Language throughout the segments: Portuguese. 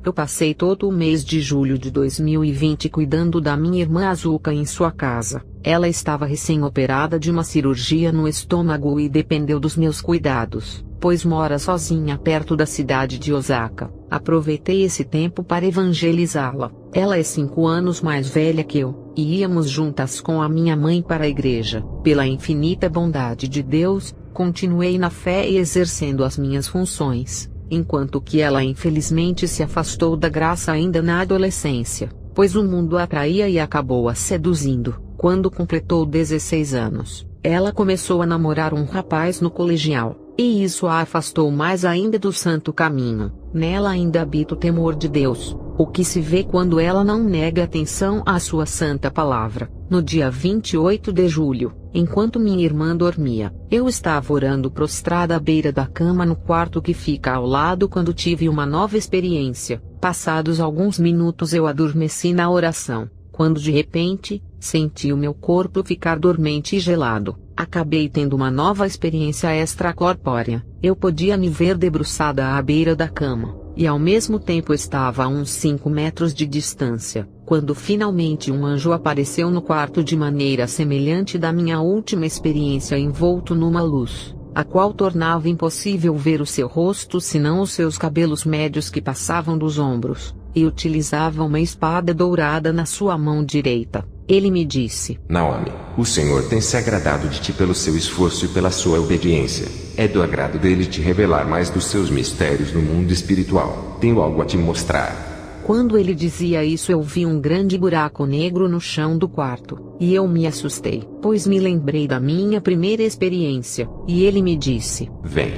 Eu passei todo o mês de julho de 2020 cuidando da minha irmã Azuka em sua casa. Ela estava recém-operada de uma cirurgia no estômago e dependeu dos meus cuidados, pois mora sozinha perto da cidade de Osaka. Aproveitei esse tempo para evangelizá-la. Ela é 5 anos mais velha que eu, e íamos juntas com a minha mãe para a igreja. Pela infinita bondade de Deus, continuei na fé e exercendo as minhas funções, enquanto que ela infelizmente se afastou da graça ainda na adolescência, pois o mundo a atraía e acabou a seduzindo. Quando completou 16 anos, ela começou a namorar um rapaz no colegial, e isso a afastou mais ainda do santo caminho. Nela ainda habita o temor de Deus, o que se vê quando ela não nega atenção à sua santa palavra. No dia 28 de julho, enquanto minha irmã dormia, eu estava orando prostrada à beira da cama no quarto que fica ao lado quando tive uma nova experiência. Passados alguns minutos eu adormeci na oração, quando de repente, senti o meu corpo ficar dormente e gelado. Acabei tendo uma nova experiência extracorpórea. Eu podia me ver debruçada à beira da cama, e ao mesmo tempo estava a uns 5 metros de distância, quando finalmente um anjo apareceu no quarto de maneira semelhante da minha última experiência, envolto numa luz, a qual tornava impossível ver o seu rosto senão os seus cabelos médios que passavam dos ombros, e utilizava uma espada dourada na sua mão direita. Ele me disse: Naomi, o Senhor tem se agradado de ti pelo seu esforço e pela sua obediência. É do agrado dele te revelar mais dos seus mistérios no mundo espiritual. Tenho algo a te mostrar. Quando ele dizia isso, eu vi um grande buraco negro no chão do quarto, e eu me assustei, pois me lembrei da minha primeira experiência, e ele me disse: Vem.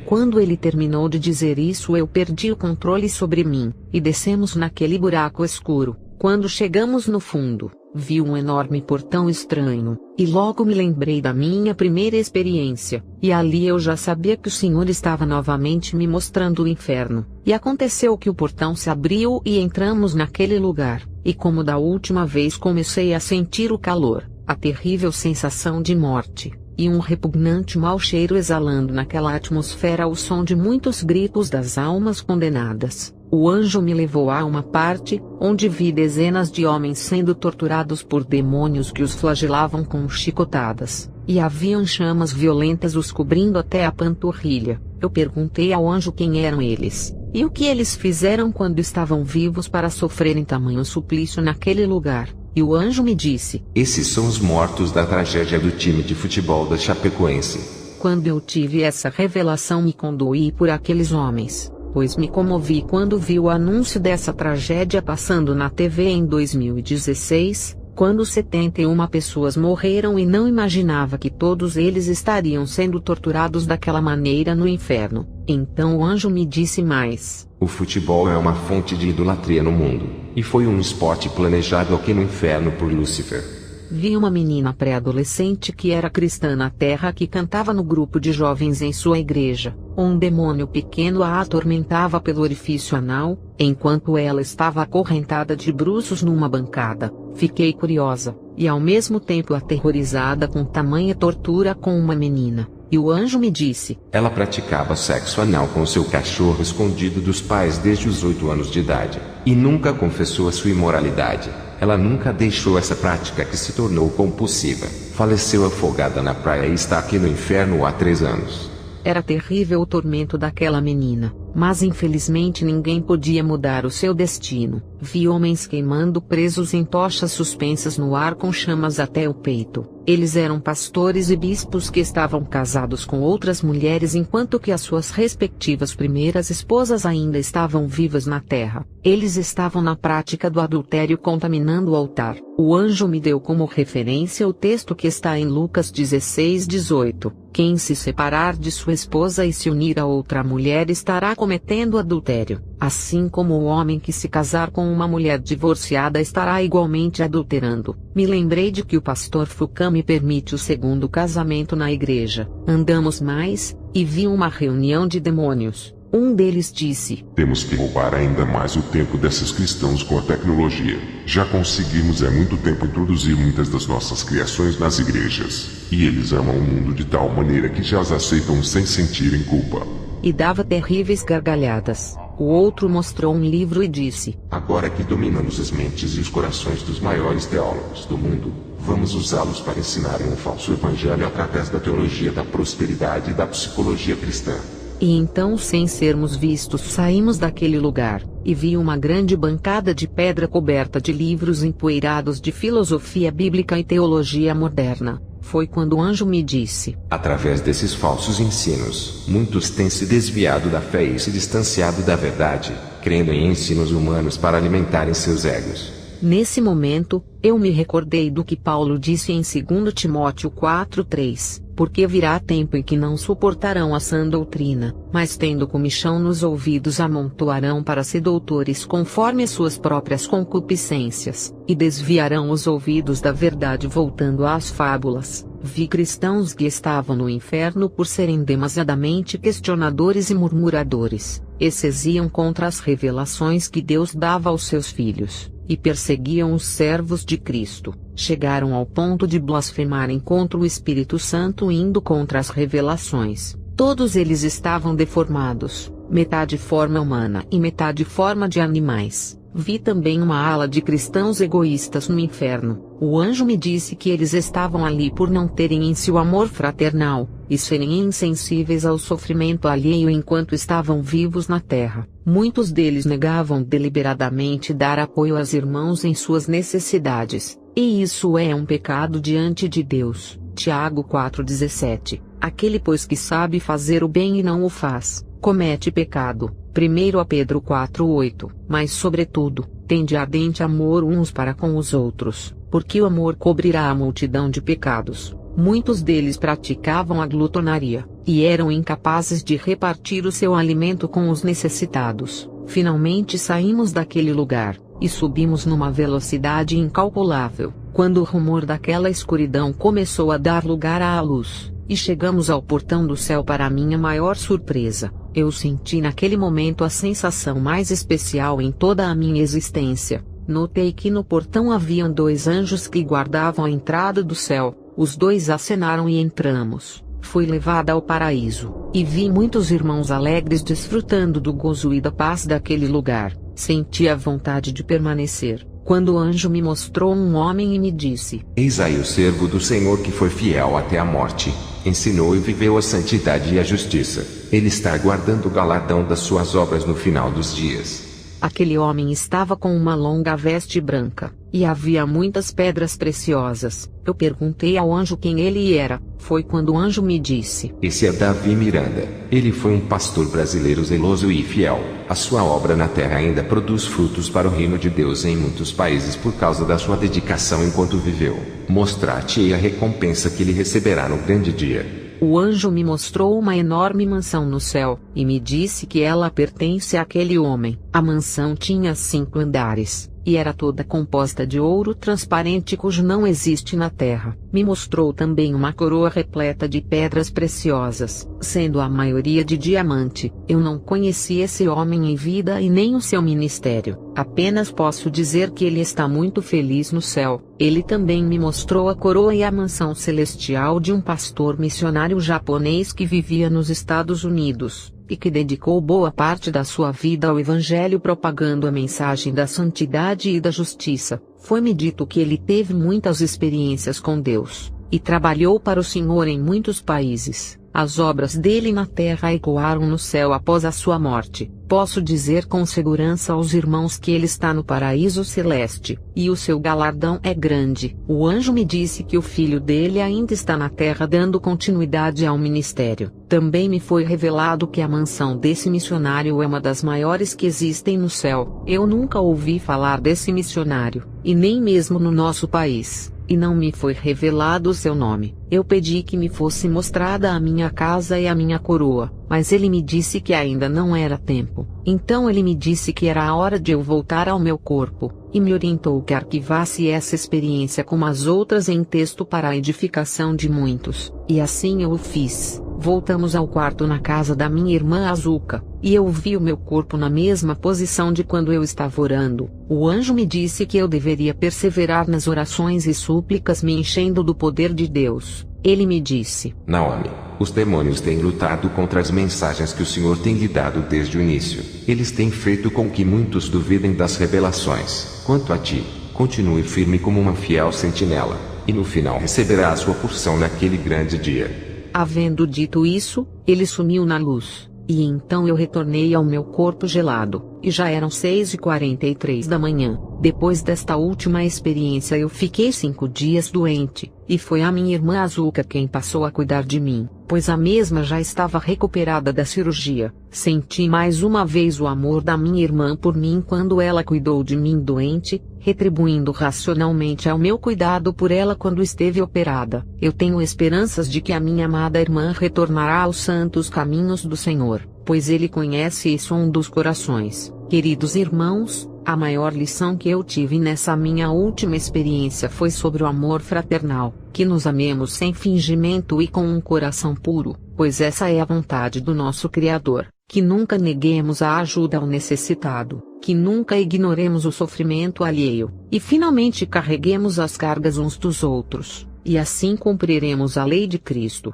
Quando ele terminou de dizer isso, eu perdi o controle sobre mim, e descemos naquele buraco escuro. Quando chegamos no fundo, vi um enorme portão estranho, e logo me lembrei da minha primeira experiência, e ali eu já sabia que o Senhor estava novamente me mostrando o inferno. E aconteceu que o portão se abriu e entramos naquele lugar, e como da última vez comecei a sentir o calor, a terrível sensação de morte, e um repugnante mau cheiro exalando naquela atmosfera o som de muitos gritos das almas condenadas. O anjo me levou a uma parte, onde vi dezenas de homens sendo torturados por demônios que os flagelavam com chicotadas, e haviam chamas violentas os cobrindo até a panturrilha. Eu perguntei ao anjo quem eram eles, e o que eles fizeram quando estavam vivos para sofrerem tamanho suplício naquele lugar. E o anjo me disse: Esses são os mortos da tragédia do time de futebol da Chapecoense. Quando eu tive essa revelação, me condoí por aqueles homens, pois me comovi quando vi o anúncio dessa tragédia passando na TV em 2016, quando 71 pessoas morreram, e não imaginava que todos eles estariam sendo torturados daquela maneira no inferno. Então o anjo me disse mais: O futebol é uma fonte de idolatria no mundo, e foi um esporte planejado aqui no inferno por Lúcifer. Vi uma menina pré-adolescente que era cristã na terra que cantava no grupo de jovens em sua igreja. Um demônio pequeno a atormentava pelo orifício anal, enquanto ela estava acorrentada de bruços numa bancada. Fiquei curiosa, e ao mesmo tempo aterrorizada com tamanha tortura com uma menina. E o anjo me disse: Ela praticava sexo anal com seu cachorro escondido dos pais desde os 8 anos de idade, e nunca confessou a sua imoralidade. Ela nunca deixou essa prática, que se tornou compulsiva. Faleceu afogada na praia e está aqui no inferno há 3 anos. Era terrível o tormento daquela menina, mas infelizmente ninguém podia mudar o seu destino. Vi homens queimando presos em tochas suspensas no ar com chamas até o peito. Eles eram pastores e bispos que estavam casados com outras mulheres enquanto que as suas respectivas primeiras esposas ainda estavam vivas na terra. Eles estavam na prática do adultério, contaminando o altar. O anjo me deu como referência o texto que está em Lucas 16:18. Quem se separar de sua esposa e se unir a outra mulher estará cometendo adultério, assim como o homem que se casar com uma mulher divorciada estará igualmente adulterando. Me lembrei de que o pastor Foucault me permite o segundo casamento na igreja. Andamos mais, e vi uma reunião de demônios. Um deles disse: Temos que roubar ainda mais o tempo desses cristãos com a tecnologia. Já conseguimos há muito tempo introduzir muitas das nossas criações nas igrejas, e eles amam o mundo de tal maneira que já as aceitam sem sentirem culpa. E dava terríveis gargalhadas. O outro mostrou um livro e disse: Agora que dominamos as mentes e os corações dos maiores teólogos do mundo, vamos usá-los para ensinarem um falso evangelho através da teologia da prosperidade e da psicologia cristã. E então, sem sermos vistos, saímos daquele lugar, e vi uma grande bancada de pedra coberta de livros empoeirados de filosofia bíblica e teologia moderna. Foi quando o anjo me disse: através desses falsos ensinos, muitos têm se desviado da fé e se distanciado da verdade, crendo em ensinos humanos para alimentarem seus egos. Nesse momento, eu me recordei do que Paulo disse em 2 Timóteo 4:3, porque virá tempo em que não suportarão a sã doutrina, mas tendo comichão nos ouvidos amontoarão para si doutores conforme as suas próprias concupiscências, e desviarão os ouvidos da verdade voltando às fábulas. Vi cristãos que estavam no inferno por serem demasiadamente questionadores e murmuradores, exesiam contra as revelações que Deus dava aos seus filhos, e perseguiam os servos de Cristo. Chegaram ao ponto de blasfemarem contra o Espírito Santo indo contra as revelações. Todos eles estavam deformados, metade forma humana e metade forma de animais. Vi também uma ala de cristãos egoístas no inferno. O anjo me disse que eles estavam ali por não terem em si o amor fraternal, e serem insensíveis ao sofrimento alheio enquanto estavam vivos na terra. Muitos deles negavam deliberadamente dar apoio aos irmãos em suas necessidades, e isso é um pecado diante de Deus. Tiago 4,17. Aquele pois que sabe fazer o bem e não o faz, comete pecado. 1 Pedro 4,8. Mas sobretudo, tende ardente amor uns para com os outros, porque o amor cobrirá a multidão de pecados. Muitos deles praticavam a glutonaria, e eram incapazes de repartir o seu alimento com os necessitados. Finalmente saímos daquele lugar, e subimos numa velocidade incalculável, quando o rumor daquela escuridão começou a dar lugar à luz, e chegamos ao portão do céu. Para minha maior surpresa, eu senti naquele momento a sensação mais especial em toda a minha existência. Notei que no portão haviam 2 anjos que guardavam a entrada do céu. Os 2 acenaram e entramos. Fui levada ao paraíso, e vi muitos irmãos alegres desfrutando do gozo e da paz daquele lugar. Senti a vontade de permanecer, quando o anjo me mostrou um homem e me disse: eis aí o servo do Senhor que foi fiel até a morte, ensinou e viveu a santidade e a justiça. Ele está guardando o galardão das suas obras no final dos dias. Aquele homem estava com uma longa veste branca, e havia muitas pedras preciosas. Eu perguntei ao anjo quem ele era. Foi quando o anjo me disse: esse é Davi Miranda. Ele foi um pastor brasileiro zeloso e fiel. A sua obra na terra ainda produz frutos para o reino de Deus em muitos países por causa da sua dedicação enquanto viveu. Mostrar-te-ei a recompensa que ele receberá no grande dia. O anjo me mostrou uma enorme mansão no céu, e me disse que ela pertence àquele homem. A mansão tinha 5 andares, e era toda composta de ouro transparente cujo não existe na terra. Me mostrou também uma coroa repleta de pedras preciosas, sendo a maioria de diamante. Eu não conheci esse homem em vida e nem o seu ministério. Apenas posso dizer que ele está muito feliz no céu. Ele também me mostrou a coroa e a mansão celestial de um pastor missionário japonês que vivia nos Estados Unidos, e que dedicou boa parte da sua vida ao Evangelho propagando a mensagem da santidade e da justiça. Foi-me dito que ele teve muitas experiências com Deus, e trabalhou para o Senhor em muitos países. As obras dele na terra ecoaram no céu após a sua morte. Posso dizer com segurança aos irmãos que ele está no paraíso celeste, e o seu galardão é grande. O anjo me disse que o filho dele ainda está na terra dando continuidade ao ministério. Também me foi revelado que a mansão desse missionário é uma das maiores que existem no céu. Eu nunca ouvi falar desse missionário, e nem mesmo no nosso país, e não me foi revelado o seu nome. Eu pedi que me fosse mostrada a minha casa e a minha coroa, mas ele me disse que ainda não era tempo. Então ele me disse que era a hora de eu voltar ao meu corpo, e me orientou que arquivasse essa experiência como as outras em texto para a edificação de muitos, e assim eu o fiz. Voltamos ao quarto na casa da minha irmã Azuka, e eu vi o meu corpo na mesma posição de quando eu estava orando. O anjo me disse que eu deveria perseverar nas orações e súplicas me enchendo do poder de Deus. Ele me disse: Naomi, os demônios têm lutado contra as mensagens que o Senhor tem lhe dado desde o início. Eles têm feito com que muitos duvidem das revelações. Quanto a ti, continue firme como uma fiel sentinela, e no final receberá a sua porção naquele grande dia. Havendo dito isso, ele sumiu na luz, e então eu retornei ao meu corpo gelado, e já eram 6h43 da manhã. Depois desta última experiência eu fiquei 5 dias doente, e foi a minha irmã Azuka quem passou a cuidar de mim, pois a mesma já estava recuperada da cirurgia. Senti mais uma vez o amor da minha irmã por mim quando ela cuidou de mim doente, retribuindo racionalmente ao meu cuidado por ela quando esteve operada. Eu tenho esperanças de que a minha amada irmã retornará aos santos caminhos do Senhor, pois Ele conhece e sonda os corações. Queridos irmãos, a maior lição que eu tive nessa minha última experiência foi sobre o amor fraternal, que nos amemos sem fingimento e com um coração puro, pois essa é a vontade do nosso Criador, que nunca neguemos a ajuda ao necessitado, que nunca ignoremos o sofrimento alheio, e finalmente carreguemos as cargas uns dos outros, e assim cumpriremos a lei de Cristo.